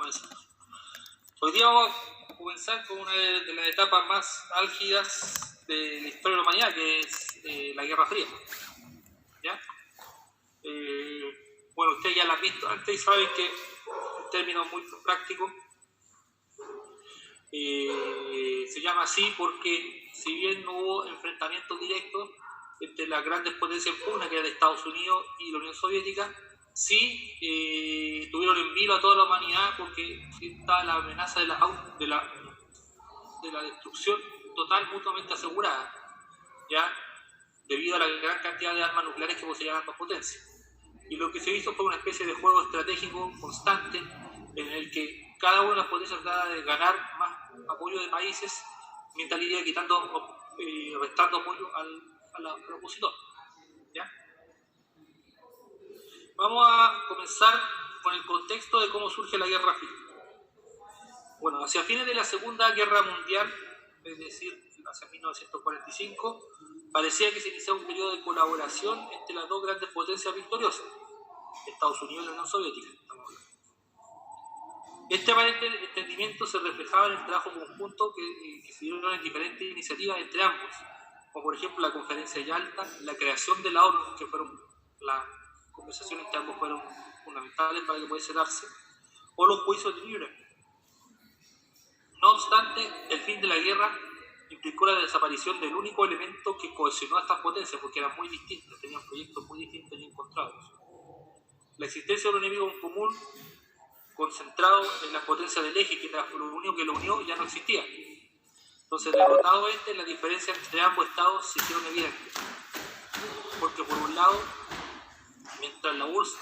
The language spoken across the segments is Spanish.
comenzamos. Hoy día vamos a comenzar con una de las etapas más álgidas de la historia de la humanidad, que es la Guerra Fría. ¿Ya? Bueno, ustedes ya la han visto antes y saben que, en términos muy prácticos, se llama así porque, si bien no hubo enfrentamientos directos entre las grandes potencias en pugna, que eran Estados Unidos y la Unión Soviética, sí tuvieron en vilo a toda la humanidad, porque está la amenaza de la destrucción total mutuamente asegurada, ya debido a la gran cantidad de armas nucleares que poseían ambas potencias. Y lo que se hizo fue una especie de juego estratégico constante en el que cada una de las potencias trataba de ganar más apoyo de países mientras le iba restando apoyo al opositor. ¿Ya? Vamos a comenzar con el contexto de cómo surge la Guerra Fría. Bueno, hacia fines de la Segunda Guerra Mundial, es decir, hacia 1945, parecía que se iniciaba un periodo de colaboración entre las dos grandes potencias victoriosas, Estados Unidos y la Unión Soviética. Este aparente entendimiento se reflejaba en el trabajo conjunto que se dieron en diferentes iniciativas entre ambos, como por ejemplo la Conferencia de Yalta, la creación de la ONU, que fueron las conversaciones entre ambos fueron fundamentales para que pudiese darse, o los juicios de Nuremberg. No obstante, el fin de la guerra implicó la desaparición del único elemento que cohesionó a estas potencias, porque eran muy distintas, tenían proyectos muy distintos y encontrados. La existencia de un enemigo en común concentrado en las potencias del eje, que era lo único que lo unió, ya no existía. Entonces, derrotado las diferencias entre ambos estados se hicieron evidentes. Porque por un lado, mientras la URSS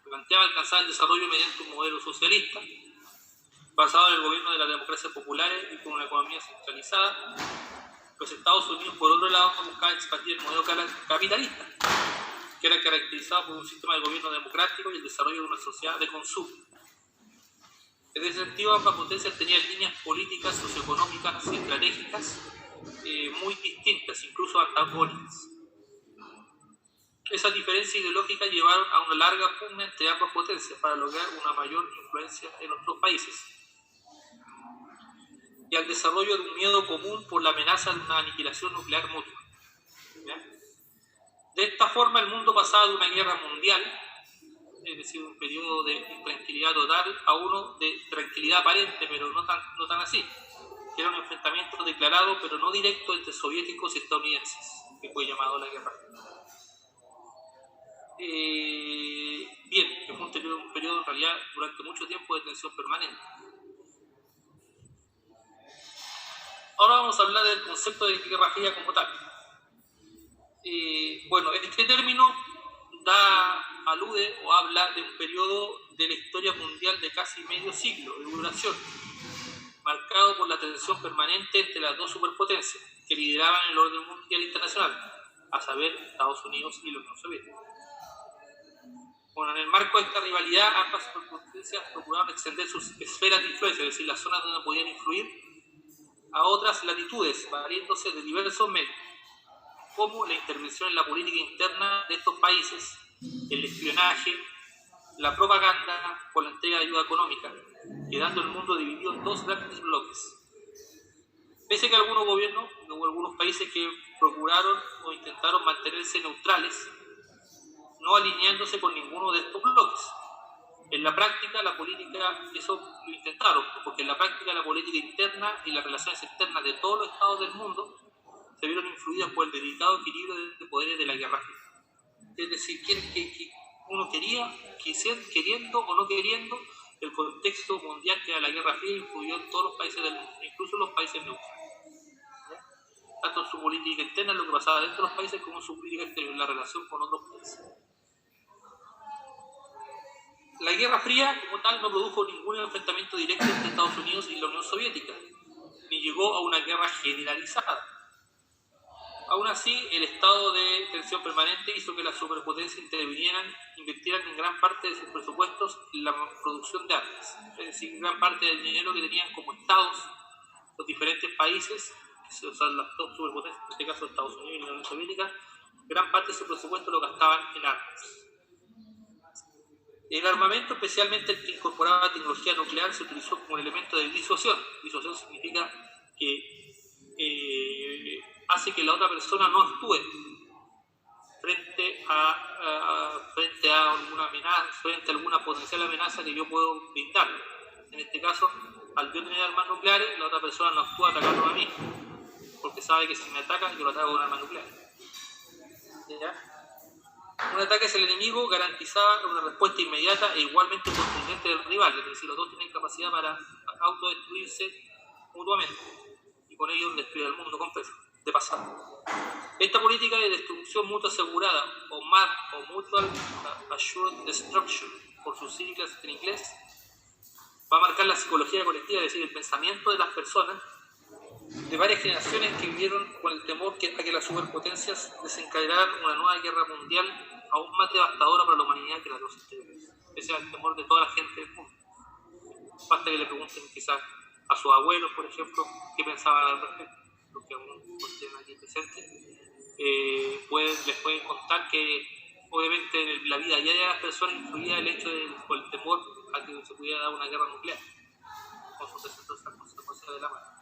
planteaba alcanzar el desarrollo mediante un modelo socialista, basado en el gobierno de las democracias populares y con una economía centralizada, los Estados Unidos, por otro lado, buscaban expandir el modelo capitalista, que era caracterizado por un sistema de gobierno democrático y el desarrollo de una sociedad de consumo. En ese sentido, ambas potencias tenían líneas políticas, socioeconómicas y estratégicas muy distintas, incluso antagónicas. Esas diferencias ideológicas llevaron a una larga pugna entre ambas potencias para lograr una mayor influencia en otros países y al desarrollo de un miedo común por la amenaza de una aniquilación nuclear mutua. ¿Ya? De esta forma, el mundo pasaba de una guerra mundial, es decir, un periodo de intranquilidad total, a uno de tranquilidad aparente, pero no tan así, que era un enfrentamiento declarado, pero no directo, entre soviéticos y estadounidenses, que fue llamado la Guerra Fría. Bien, que fue un periodo en realidad durante mucho tiempo de tensión permanente. Ahora vamos a hablar del concepto de Guerra Fría como tal. Bueno, este término alude o habla de un periodo de la historia mundial de casi medio siglo de duración, marcado por la tensión permanente entre las dos superpotencias que lideraban el orden mundial internacional, a saber, Estados Unidos y la Unión Soviética. Bueno, en el marco de esta rivalidad, ambas superpotencias procuraron extender sus esferas de influencia, es decir, las zonas donde podían influir, a otras latitudes, valiéndose de diversos medios, como la intervención en la política interna de estos países, el espionaje, la propaganda con la entrega de ayuda económica, quedando el mundo dividido en dos grandes bloques. Pese a que algunos gobiernos, hubo algunos países que procuraron o intentaron mantenerse neutrales, no alineándose con ninguno de estos bloques. En la práctica, la política, eso lo intentaron, porque en la práctica la política interna y las relaciones externas de todos los estados del mundo se vieron influidas por el delicado equilibrio de poderes de la Guerra Fría. Es decir, que uno queriendo o no queriendo, el contexto mundial que era la Guerra Fría influyó en todos los países del mundo, incluso en los países neutrales. Tanto en su política interna, lo que pasaba dentro de los países, como en su política exterior, en la relación con otros países. La Guerra Fría, como tal, no produjo ningún enfrentamiento directo entre Estados Unidos y la Unión Soviética, ni llegó a una guerra generalizada. Aún así, el estado de tensión permanente hizo que las superpotencias invirtieran en gran parte de sus presupuestos en la producción de armas. Es decir, gran parte del dinero que tenían como estados los diferentes países, o sea, las dos superpotencias, en este caso Estados Unidos y la Unión Soviética, gran parte de su presupuesto lo gastaban en armas. El armamento, especialmente el que incorporaba tecnología nuclear, se utilizó como un elemento de disuasión. Disuasión significa que hace que la otra persona no actúe frente a alguna amenaza, frente a alguna potencial amenaza que yo puedo brindar. En este caso, al yo tener armas nucleares, la otra persona no actúa atacando a mí, porque sabe que si me atacan, yo lo ataco con armas nucleares. ¿Ya? Un ataque hacia el enemigo garantizaba una respuesta inmediata e igualmente contundente del rival, es decir, los dos tienen capacidad para autodestruirse mutuamente y con ello destruir el mundo completo, de pasada. Esta política de destrucción mutua asegurada, o MAD, o Mutual Assured Destruction, por sus siglas en inglés, va a marcar la psicología colectiva, es decir, el pensamiento de las personas de varias generaciones que vivieron con el temor a que las superpotencias desencadenaran una nueva guerra mundial aún más devastadora para la humanidad que las dos anteriores. Ese era el temor de toda la gente del mundo. Basta que le pregunten quizás a sus abuelos, por ejemplo, qué pensaban al respecto, los que aún estén aquí presentes. Les pueden contar que obviamente en la vida diaria de las personas influía el hecho del temor a que se pudiera dar una guerra nuclear, con sus desastrosas consecuencias de la mano.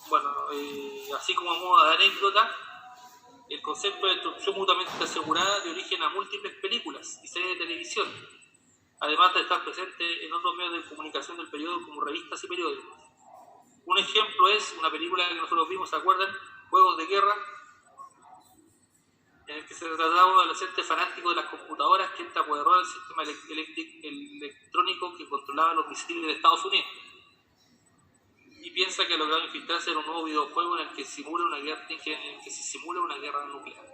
Bueno, así como a modo de anécdota, el concepto de destrucción mutuamente asegurada dio origen a múltiples películas y series de televisión, además de estar presente en otros medios de comunicación del periodo como revistas y periódicos. Un ejemplo es una película que nosotros vimos, ¿se acuerdan? Juegos de Guerra, en el que se trataba de un adolescente fanático de las computadoras que entra a apoderó el sistema electrónico que controlaba los misiles de Estados Unidos. Y piensa que ha logrado infiltrarse en un nuevo videojuego en el que se simula una guerra nuclear.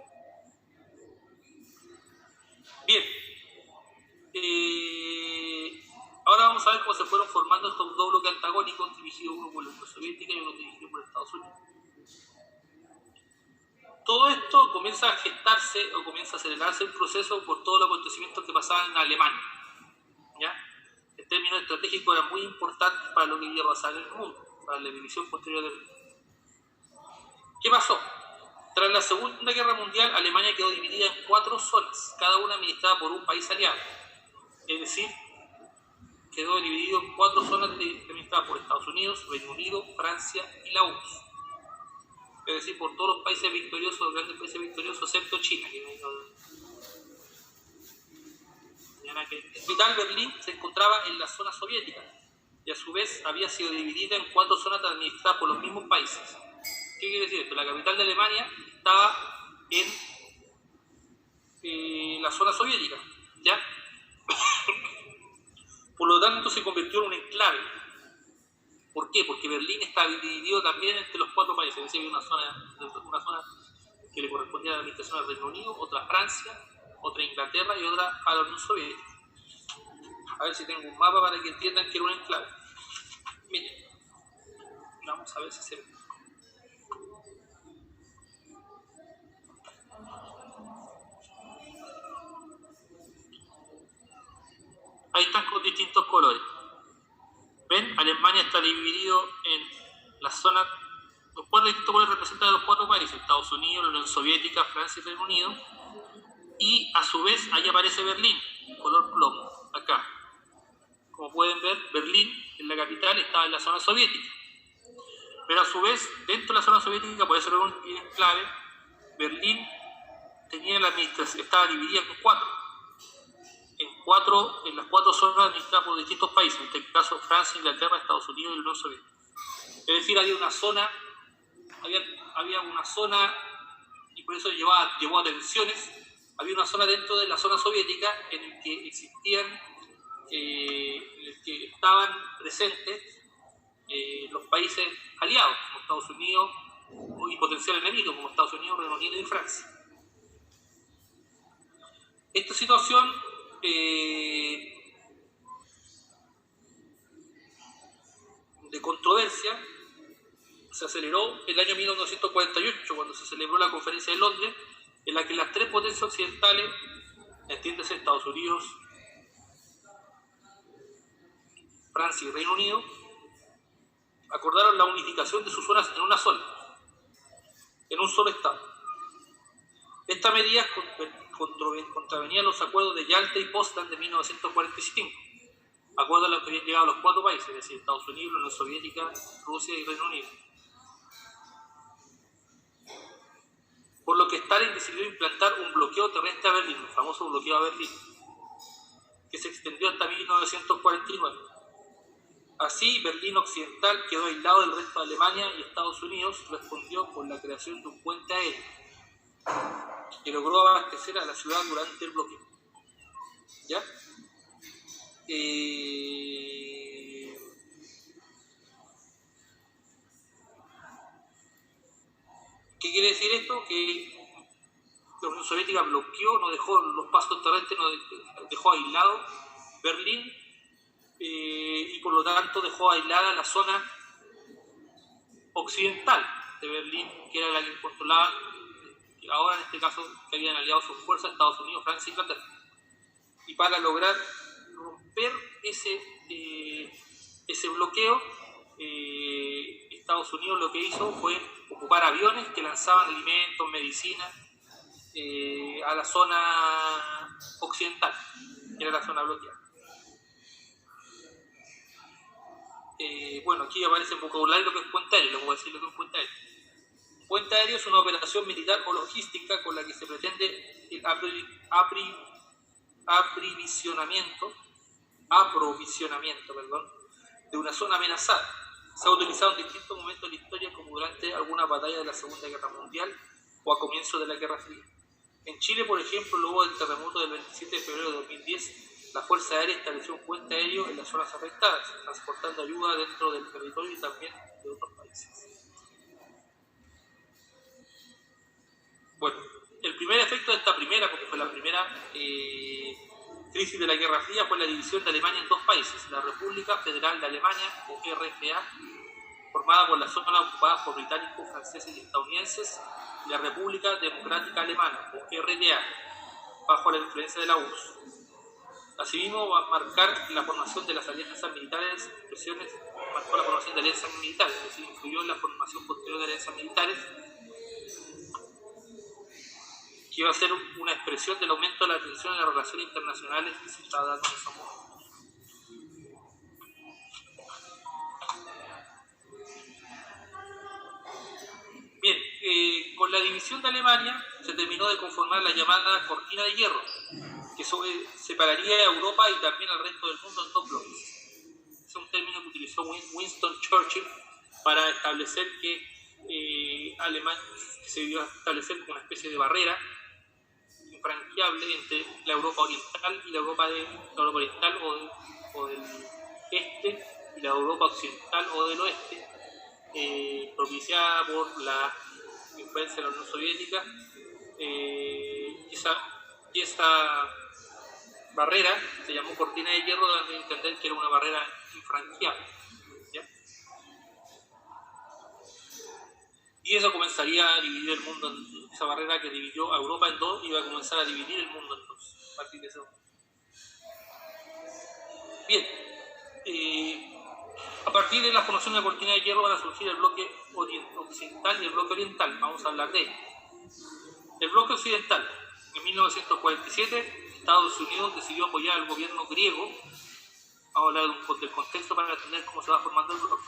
Bien, ahora vamos a ver cómo se fueron formando estos dos bloques antagónicos, dirigidos uno por la Unión Soviética y otro dirigido por Estados Unidos. Todo esto comienza a gestarse o comienza a acelerarse el proceso por todos los acontecimientos que pasaban en Alemania, ¿ya? En términos estratégicos era muy importante para lo que iba a pasar en el mundo, para la división posterior del mundo. ¿Qué pasó? Tras la Segunda Guerra Mundial, Alemania quedó dividida en 4 zonas, cada una administrada por un país aliado. Es decir, quedó dividido en 4 zonas administradas por Estados Unidos, Reino Unido, Francia y la URSS. Es decir, por todos los países victoriosos, los grandes países victoriosos, excepto China, que el capital Berlín se encontraba en la zona soviética y a su vez había sido dividida en 4 zonas administradas por los mismos países. ¿Qué quiere decir esto? La capital de Alemania estaba en la zona soviética, ¿ya? Por lo tanto se convirtió en un enclave. ¿Por qué? Porque Berlín está dividido también entre los 4 países, es decir, hay una zona que le correspondía a la administración del Reino Unido, otra a Francia, otra a Inglaterra y otra a la Unión Soviética. A ver si tengo un mapa para que entiendan que era un enclave. Miren, vamos a ver si se ve. Ahí están con distintos colores. ¿Ven? Alemania está dividido en las zonas, los 4 distintos colores representan a los 4 países, Estados Unidos, la Unión Soviética, Francia y Reino Unido, y a su vez ahí aparece Berlín, color plomo, acá. Como pueden ver, Berlín, en la capital, estaba en la zona soviética. Pero a su vez, dentro de la zona soviética, por eso era un enclave, Berlín tenía la administración, estaba dividida en 4, en las 4 zonas administradas por distintos países, en este caso Francia, Inglaterra, Estados Unidos y la Unión Soviética. Es decir, había una zona, y por eso llevó a tensiones, había una zona dentro de la zona soviética en la que existían, en el que estaban presentes los países aliados, como Estados Unidos, y potencial enemigos, como Estados Unidos, Reino Unido y Francia. Esta situación de controversia se aceleró en el año 1948, cuando se celebró la Conferencia de Londres, en la que las 3 potencias occidentales, entiéndase Estados Unidos, Francia y Reino Unido, acordaron la unificación de sus zonas en una sola, en un solo estado. Esta medida contravenía los acuerdos de Yalta y Potsdam de 1945, acuerdos a los que habían llegado los 4 países, es decir, Estados Unidos, la Unión Soviética, Rusia y Reino Unido. Por lo que Stalin decidió implantar un bloqueo terrestre a Berlín, el famoso bloqueo a Berlín, que se extendió hasta 1949. Así, Berlín Occidental quedó aislado del resto de Alemania y Estados Unidos respondió con la creación de un puente aéreo que logró abastecer a la ciudad durante el bloqueo. ¿Ya? ¿Qué quiere decir esto? Que la Unión Soviética bloqueó, no dejó los pasos terrestres, no dejó aislado Berlín y por lo tanto dejó aislada la zona occidental de Berlín, que era la que controlaban, ahora en este caso que habían aliado sus fuerzas Estados Unidos, Francia e Inglaterra. Y para lograr romper ese bloqueo, Estados Unidos lo que hizo fue ocupar aviones que lanzaban alimentos, medicinas a la zona occidental, que era la zona bloqueada. Bueno, aquí aparece en vocabulario lo que es puente aéreo, les voy a decir lo que es puente aéreo. Puente aéreo es una operación militar o logística con la que se pretende el aprovisionamiento de una zona amenazada. Se ha utilizado en distintos momentos de la historia, como durante alguna batalla de la Segunda Guerra Mundial o a comienzos de la Guerra Fría. En Chile, por ejemplo, luego del terremoto del 27 de febrero de 2010, la Fuerza Aérea estableció un puente aéreo en las zonas afectadas, transportando ayuda dentro del territorio y también de otros países. Bueno, el primer efecto de esta primera, porque fue la primera crisis de la Guerra Fría, fue la división de Alemania en 2 países: la República Federal de Alemania, o RFA, formada por las zonas ocupadas por británicos, franceses y estadounidenses, y la República Democrática Alemana, o RDA, bajo la influencia de la URSS. Asimismo, va a marcar la formación de las alianzas militares, marcó la formación de alianzas militares, es decir, influyó en la formación posterior de alianzas militares, que iba a ser una expresión del aumento de la tensión en las relaciones internacionales que se estaba dando en ese momento. Bien, con la división de Alemania se terminó de conformar la llamada cortina de hierro, que separaría a Europa y también al resto del mundo en 2 bloques. Ese es un término que utilizó Winston Churchill para establecer que Alemania se iba a establecer como una especie de barrera infranqueable entre la Europa oriental y la Europa oriental o del este y la Europa occidental o del oeste, propiciada por la influencia de la Unión Soviética, y esa barrera se llamó cortina de hierro, dando a entender que era una barrera infranqueable, ¿ya? Y eso comenzaría a dividir el mundo esa barrera que dividió a Europa en 2 iba a comenzar a dividir el mundo en 2 a partir de eso. Bien, a partir de la formación de la cortina de hierro van a surgir el bloque occidental y el bloque oriental. Vamos a hablar de ello. El bloque occidental. En 1947, Estados Unidos decidió apoyar al gobierno griego. Vamos a hablar del contexto para entender cómo se va formando el bloque.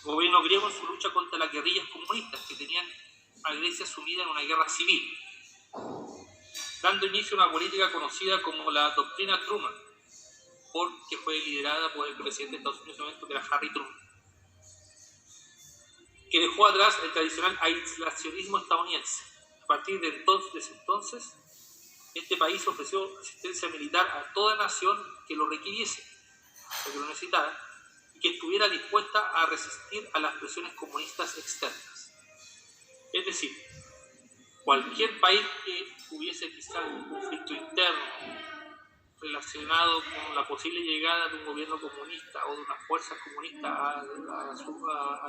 El gobierno griego en su lucha contra las guerrillas comunistas que tenían a Grecia sumida en una guerra civil, dando inicio a una política conocida como la doctrina Truman, que fue liderada por el presidente de Estados Unidos en ese momento, que era Harry Truman, que dejó atrás el tradicional aislacionismo estadounidense. A partir de entonces, este país ofreció asistencia militar a toda nación que lo requiriese, que lo necesitara, y que estuviera dispuesta a resistir a las presiones comunistas externas. Es decir, cualquier país que tuviese quizá un conflicto interno relacionado con la posible llegada de un gobierno comunista o de unas fuerzas comunistas a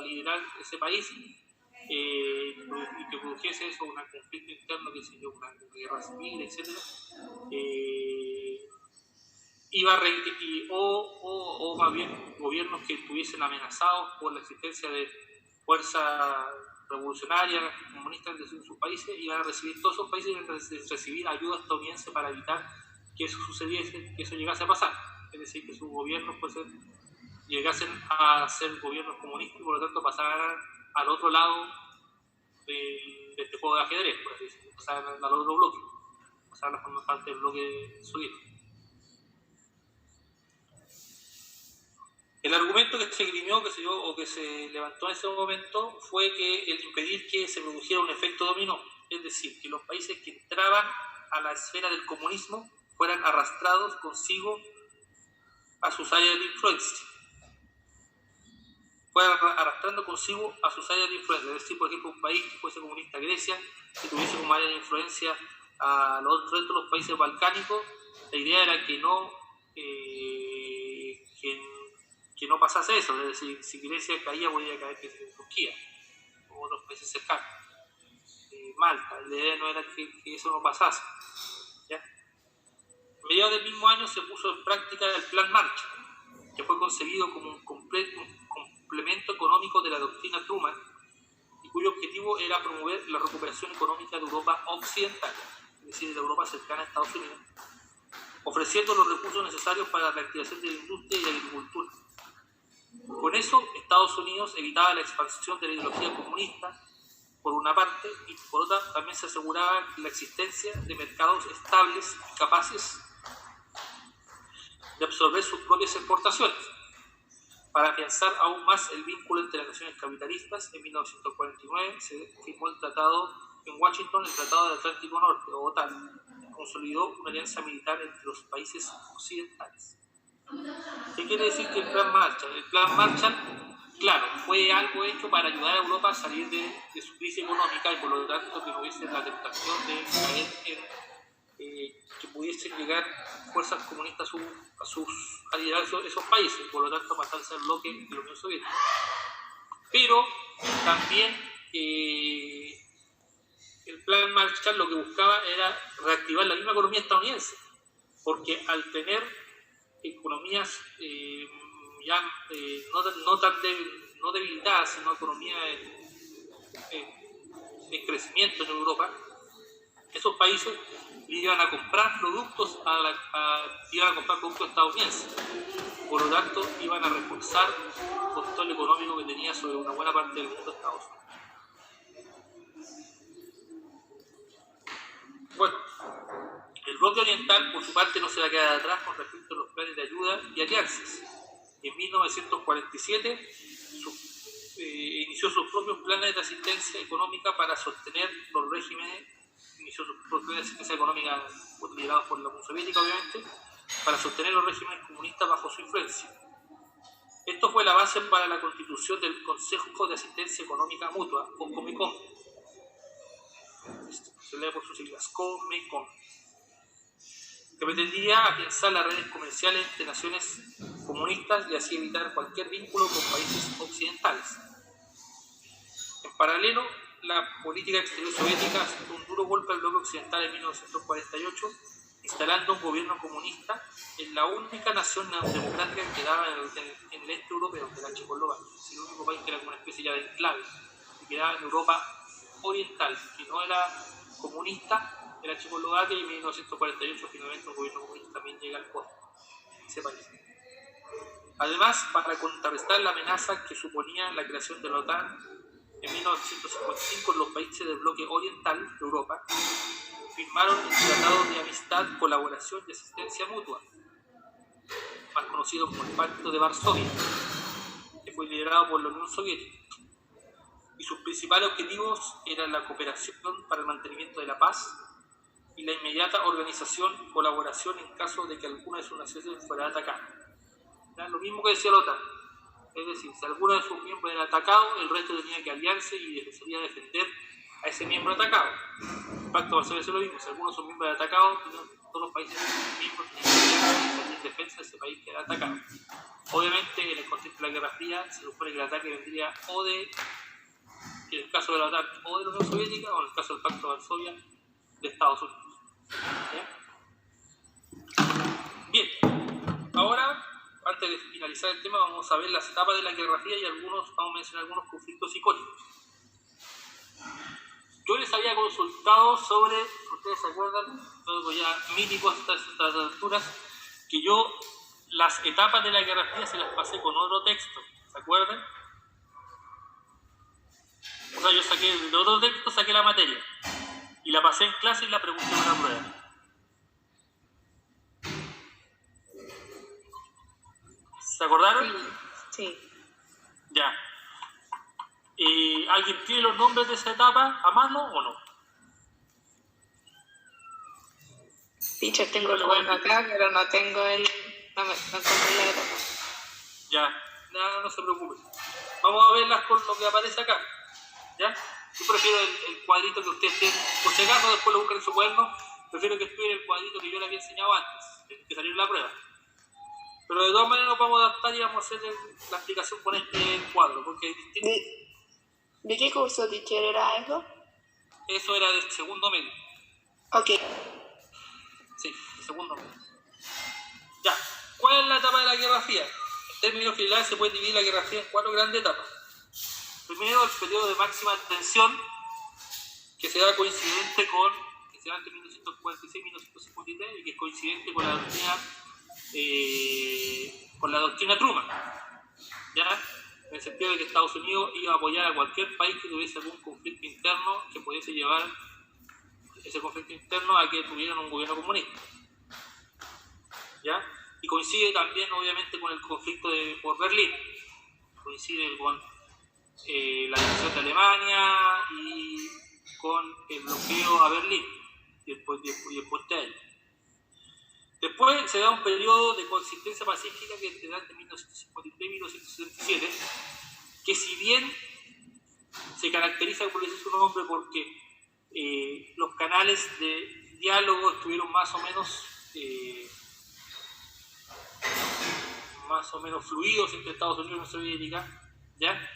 liderar ese país, y que produjese eso, un conflicto interno, que sé yo, una guerra civil, etc., o más bien gobiernos que estuviesen amenazados por la existencia de fuerzas revolucionarias, comunistas de sus países, iban a recibir, todos esos países iban a recibir ayuda estadounidense para evitar que eso sucediese, que eso llegase a pasar. Es decir, que sus gobiernos llegasen a ser gobiernos comunistas y por lo tanto pasaran al otro lado de este juego de ajedrez, por así decirlo, pasaran al otro bloque, pasaran a formar parte del bloque soviético. El argumento que se esgrimió, que se levantó en ese momento fue que el impedir que se produjera un efecto dominó, es decir, que los países que entraban a la esfera del comunismo fueran arrastrados consigo a sus áreas de influencia. Fueran arrastrando consigo a sus áreas de influencia. Es decir, por ejemplo, un país que fuese comunista, Grecia, que tuviese como área de influencia a los restos de los países balcánicos, la idea era que no pasase eso. Es decir, si Grecia caía, podía caer en Turquía o otros países cercanos. Malta, la idea no era que eso no pasase. ¿Ya? A mediados del mismo año se puso en práctica el Plan Marshall, que fue concebido como un complemento económico de la doctrina Truman y cuyo objetivo era promover la recuperación económica de Europa occidental, es decir, de la Europa cercana a Estados Unidos, ofreciendo los recursos necesarios para la reactivación de la industria y la agricultura. Con eso, Estados Unidos evitaba la expansión de la ideología comunista, por una parte, y por otra también se aseguraba la existencia de mercados estables y capaces de absorber sus propias exportaciones. Para afianzar aún más el vínculo entre las naciones capitalistas, en 1949 se firmó el tratado en Washington, el Tratado del Atlántico Norte, o OTAN, que consolidó una alianza militar entre los países occidentales. ¿Qué quiere decir que el Plan Marshall? El Plan Marshall, claro, fue algo hecho para ayudar a Europa a salir de su crisis económica y por lo tanto que no hubiese la tentación de caer que pudiesen llegar fuerzas comunistas a liderar esos países, por lo tanto pasarse al bloque de la Unión Soviética. Pero también el Plan Marshall lo que buscaba era reactivar la misma economía estadounidense, porque al tener economías no debilitadas, sino economía en crecimiento en Europa, esos países iban a comprar productos estadounidenses. Por lo tanto, iban a reforzar el control económico que tenía sobre una buena parte del mundo de Estados Unidos. Bueno, el bloque oriental, por su parte, no se va a quedar atrás con respecto a los planes de ayuda y alianzas. En 1947 inició sus propios planes de asistencia económica para sostener los regímenes, inició sus propios planes de asistencia económica liderados por la Unión Soviética, obviamente, para sostener los regímenes comunistas bajo su influencia. Esto fue la base para la constitución del Consejo de Asistencia Económica Mutua, o Comecon. Se lee por sus siglas, Comecon, que pretendía afianzar las redes comerciales entre naciones comunistas y así evitar cualquier vínculo con países occidentales. En paralelo, la política exterior soviética asestó un duro golpe al bloque occidental en 1948, instalando un gobierno comunista en la única nación democrática que quedaba en el este europeo, que era Checoslovaquia, el único país que era como una especie ya de enclave, que quedaba en Europa oriental, que no era comunista, era Checoslovaquia, y en 1948 finalmente un gobierno comunista también llega al poder en ese país. Además, para contrarrestar la amenaza que suponía la creación de la OTAN, en 1955 los países del bloque oriental de Europa firmaron el Tratado de Amistad, Colaboración y Asistencia Mutua, más conocido como el Pacto de Varsovia, que fue liderado por la Unión Soviética. Y sus principales objetivos eran la cooperación para el mantenimiento de la paz y la inmediata organización y colaboración en caso de que alguna de sus naciones fuera atacada. ¿Ya? Lo mismo que decía la OTAN. Es decir, si alguno de sus miembros era atacado, el resto tenía que aliarse y sería defender a ese miembro atacado. El Pacto de Varsovia es lo mismo. Si alguno de sus miembros era atacado, todos los países miembros tenían que aliarse en defensa de ese país que era atacado. Obviamente, en el contexto de la Guerra Fría, se supone que el ataque vendría en el caso de la OTAN, o de la Unión Soviética, o en el caso del Pacto de Varsovia, de Estados Unidos. Bien, ahora, antes de finalizar el tema, vamos a ver las etapas de la Guerra Fría y vamos a mencionar algunos conflictos icónicos. Yo les había consultado sobre, ustedes se acuerdan, algo ya mítico hasta estas alturas, que yo las etapas de la Guerra Fría se las pasé con otro texto, ¿se acuerdan? O sea, yo saqué de otro texto, saqué la materia y la pasé en clase y la pregunté en una prueba. ¿Se acordaron? Sí. Ya. ¿Alguien tiene los nombres de esa etapa a mano o no? Teacher, tengo el cuaderno acá, pero no tengo el... No encontré la etapa. Ya, no se preocupe. Vamos a verlas con lo que aparece acá. ¿Ya? Yo prefiero el cuadrito que ustedes tienen. Por si acaso después lo buscan en su cuaderno, prefiero que estudien el cuadrito que yo les había enseñado antes, que salió en la prueba. Pero de todas maneras nos vamos a adaptar y vamos a hacer la explicación con este cuadro, porque es distinto. ¿De qué curso, teacher, era eso? Eso era del segundo medio. Ok. Sí, segundo medio. Ya, ¿cuál es la etapa de la Guerra Fría? En términos generales se puede dividir la Guerra Fría en 4 grandes etapas. Primero, el periodo de máxima tensión, que se da coincidente con, que se da entre 1946 y 1953, y que es coincidente con la doctrina Truman, ¿ya? En el sentido de que Estados Unidos iba a apoyar a cualquier país que tuviese algún conflicto interno que pudiese llevar ese conflicto interno a que tuvieran un gobierno comunista, ¿ya? Y coincide también obviamente con el conflicto por Berlín, coincide con la división de Alemania y con el bloqueo a Berlín y el puente aéreo. Después se da un periodo de consistencia pacífica que se da entre 1953 y 1967, que si bien se caracteriza por decir su nombre porque los canales de diálogo estuvieron más o menos fluidos entre Estados Unidos y Unión Soviética, ¿ya?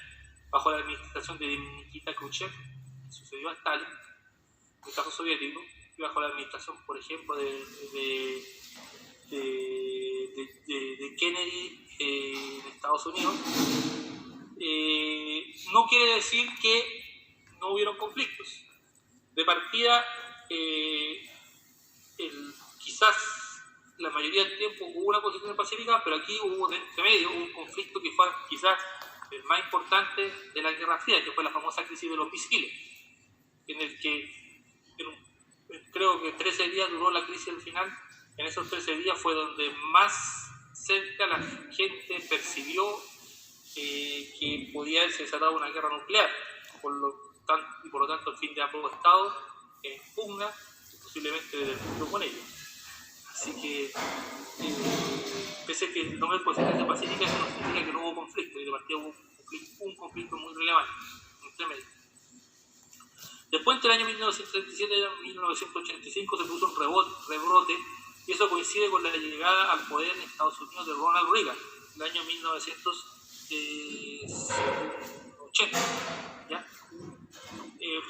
Bajo la administración de Nikita Khrushchev, que sucedió a Stalin, en el caso soviético, y bajo la administración, por ejemplo, de Kennedy en Estados Unidos, no quiere decir que no hubieron conflictos. De partida, quizás la mayoría del tiempo hubo una posición pacífica, pero aquí hubo entre medio un conflicto que fue quizás el más importante de la Guerra Fría, que fue la famosa crisis de los misiles, en el que creo que 13 días duró la crisis al final. En esos 13 días fue donde más cerca la gente percibió que podía haberse desatado una guerra nuclear, por lo tanto el fin de ambos estados en pugna y posiblemente del mundo con ellos. Así que pese a que el nombre de consistencia pacífica, eso no significa que no hubo conflicto, y de partida hubo un conflicto muy relevante entre medio. Después, entre el año 1937 y 1985, se produjo un rebrote, y eso coincide con la llegada al poder en Estados Unidos de Ronald Reagan, en el año 1980. ¿Ya?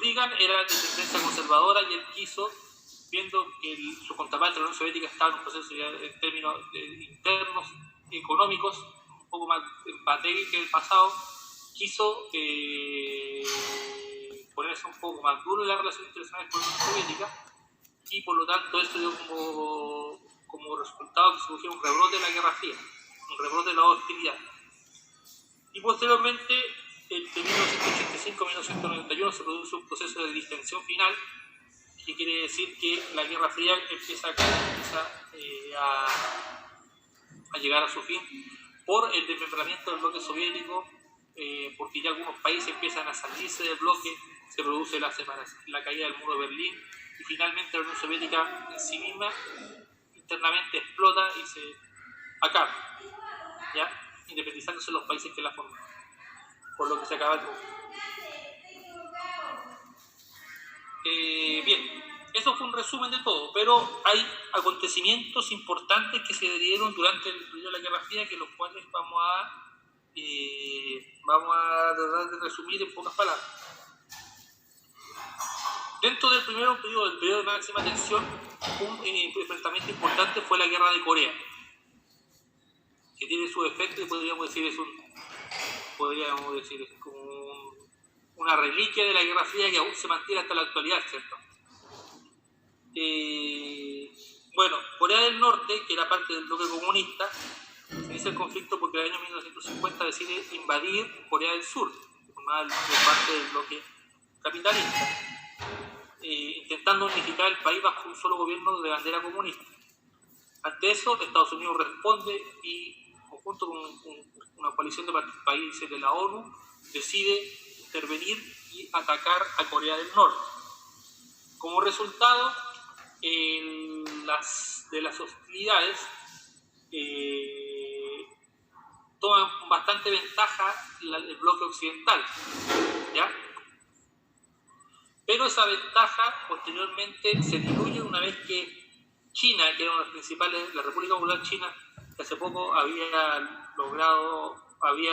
Reagan era de tendencia conservadora y él quiso, viendo que su contraparte de la Unión Soviética estaba en un proceso en términos internos económicos un poco más patético que el pasado, quiso ponerse un poco más duro en las relaciones internacionales con la Unión Soviética, y por lo tanto esto dio como resultado que surgió un rebrote de la Guerra Fría, un rebrote de la hostilidad. Y posteriormente, entre 1985 y 1991 se produce un proceso de distensión final, que quiere decir que la Guerra Fría empieza a llegar a su fin por el desmembramiento del bloque soviético, porque ya algunos países empiezan a salirse del bloque, se produce la caída del muro de Berlín, y finalmente la Unión Soviética en sí misma internamente explota y se acaba, ¿ya? Independizándose de los países que la forman, por lo que se acaba el mundo. Bien, eso fue un resumen de todo, pero hay acontecimientos importantes que se dieron durante el periodo de la Guerra Fría, que los cuales vamos a tratar de resumir en pocas palabras. Dentro del periodo de máxima tensión, un enfrentamiento importante fue la Guerra de Corea, que tiene su efecto y podríamos decir es como una reliquia de la Guerra Fría que aún se mantiene hasta la actualidad, ¿cierto? Bueno, Corea del Norte, que era parte del bloque comunista, se inicia el conflicto porque en el año 1950 decide invadir Corea del Sur, que formaba parte del bloque capitalista, intentando unificar el país bajo un solo gobierno de bandera comunista. Ante eso, Estados Unidos responde y, conjunto con una coalición de países de la ONU, decide intervenir y atacar a Corea del Norte. Como resultado de las hostilidades, toma bastante ventaja el bloque occidental, ¿ya? Pero esa ventaja posteriormente se diluye una vez que China, que era una de las principales, la República Popular China, que hace poco había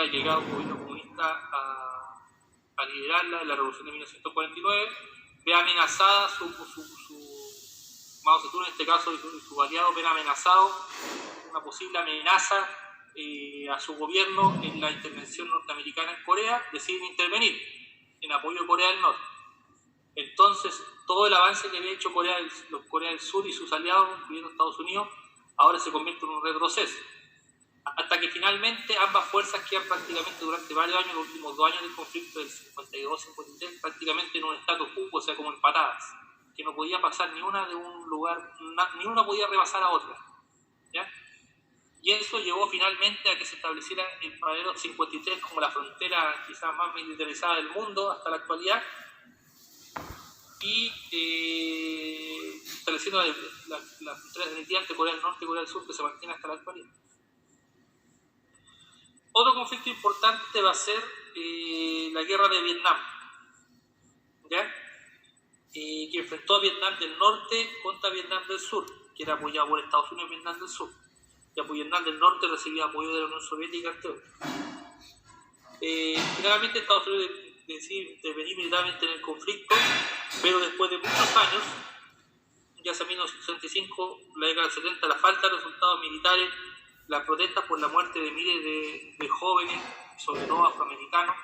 llegado un gobierno comunista a liderarla en la revolución de 1949, ve amenazada Mao Zedong en este caso y su aliado ven amenazado una posible amenaza a su gobierno en la intervención norteamericana en Corea, deciden intervenir en apoyo de Corea del Norte. Entonces, todo el avance que había hecho Corea del Sur y sus aliados, incluyendo Estados Unidos, ahora se convierte en un retroceso. Hasta que finalmente ambas fuerzas quedan prácticamente durante varios años, los últimos 2 años del conflicto del 52-53, prácticamente en un status quo, o sea, como empatadas, que no podía pasar ni una de un lugar, ni una podía rebasar a otra, ¿ya? Y eso llevó finalmente a que se estableciera el paralelo 53 como la frontera quizás más militarizada del mundo hasta la actualidad, y estableciendo la frontera definitiva entre Corea del Norte y Corea del Sur, que se mantiene hasta la actualidad. Otro conflicto importante va a ser la guerra de Vietnam, ¿ya? Que enfrentó a Vietnam del Norte contra Vietnam del Sur, que era apoyado por Estados Unidos y Vietnam del Sur. Y Vietnam del Norte recibía apoyo de la Unión Soviética. Finalmente Estados Unidos decide intervenir militarmente en el conflicto, pero después de muchos años, ya hacia 1965, la década del 70, la falta de resultados militares, las protestas por la muerte de miles de jóvenes, sobre todo afroamericanos,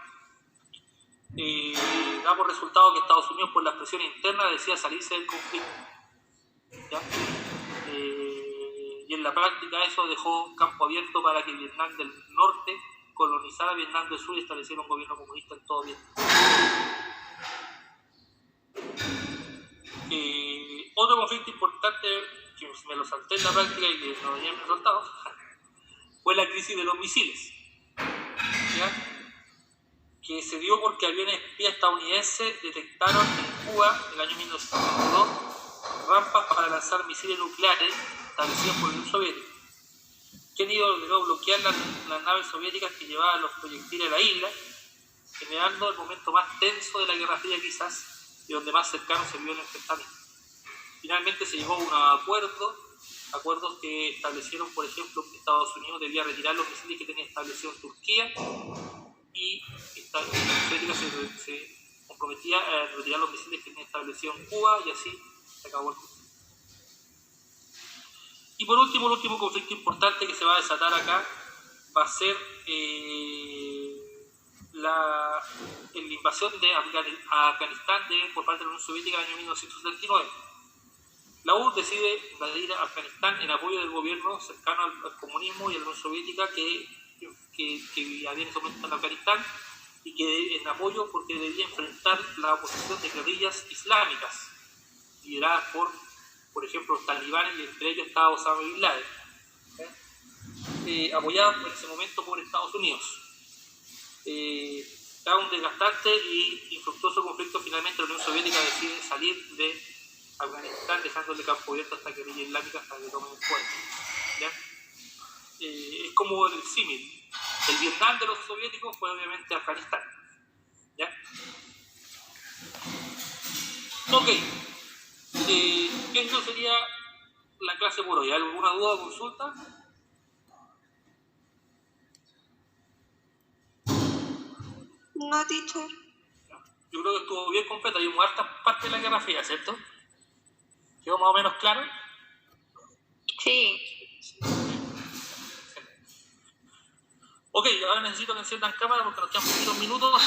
da por resultado que Estados Unidos, por la presión interna, decía salirse del conflicto, ¿ya? Y en la práctica eso dejó campo abierto para que Vietnam del Norte colonizara Vietnam del Sur y estableciera un gobierno comunista en todo Vietnam. Otro conflicto importante, que me lo salté en la práctica y que no había resultado, fue la crisis de los misiles, ¿ya? Que se dio porque aviones espías estadounidenses detectaron en Cuba, en el año 1972, rampas para lanzar misiles nucleares establecidos por la Unión Soviética, que han ido a bloquear las naves soviéticas que llevaban los proyectiles a la isla, generando el momento más tenso de la Guerra Fría quizás, y donde más cercano se vio el enfrentamiento. Finalmente se llegó a un acuerdos que establecieron, por ejemplo, que Estados Unidos debía retirar los misiles que tenía establecido en Turquía, y la Unión Soviética se comprometía a retirar los misiles que tenía establecido en Cuba, y así se acabó el conflicto. Y por último, el último conflicto importante que se va a desatar acá va a ser la invasión a Afganistán por parte de la Unión Soviética en el año 1979. La URSS decide invadir Afganistán en apoyo del gobierno cercano al comunismo y a la Unión Soviética que había en ese momento en Afganistán, y que en apoyo porque debía enfrentar la oposición de guerrillas islámicas lideradas por ejemplo, los talibanes, y entre ellos estaba Osama Bin Laden, apoyados en ese momento por Estados Unidos. Era un desgastante y infructuoso conflicto. Finalmente la Unión Soviética decide salir de Afganistán, dejándole campo abierto a esta guerrilla islámica hasta que tomen el poder, ¿ya? Es como el símil. El Vietnam de los soviéticos fue obviamente Afganistán, ¿ya? Ok. Eso sería la clase por hoy. ¿Alguna duda o consulta? No, teacher. Yo creo que estuvo bien completa. Hay hartas partes de la Guerra Fría, ¿cierto? ¿Quedó más o menos claro? Sí. Ok, ahora necesito que enciendan cámara porque nos quedan poquitos minutos.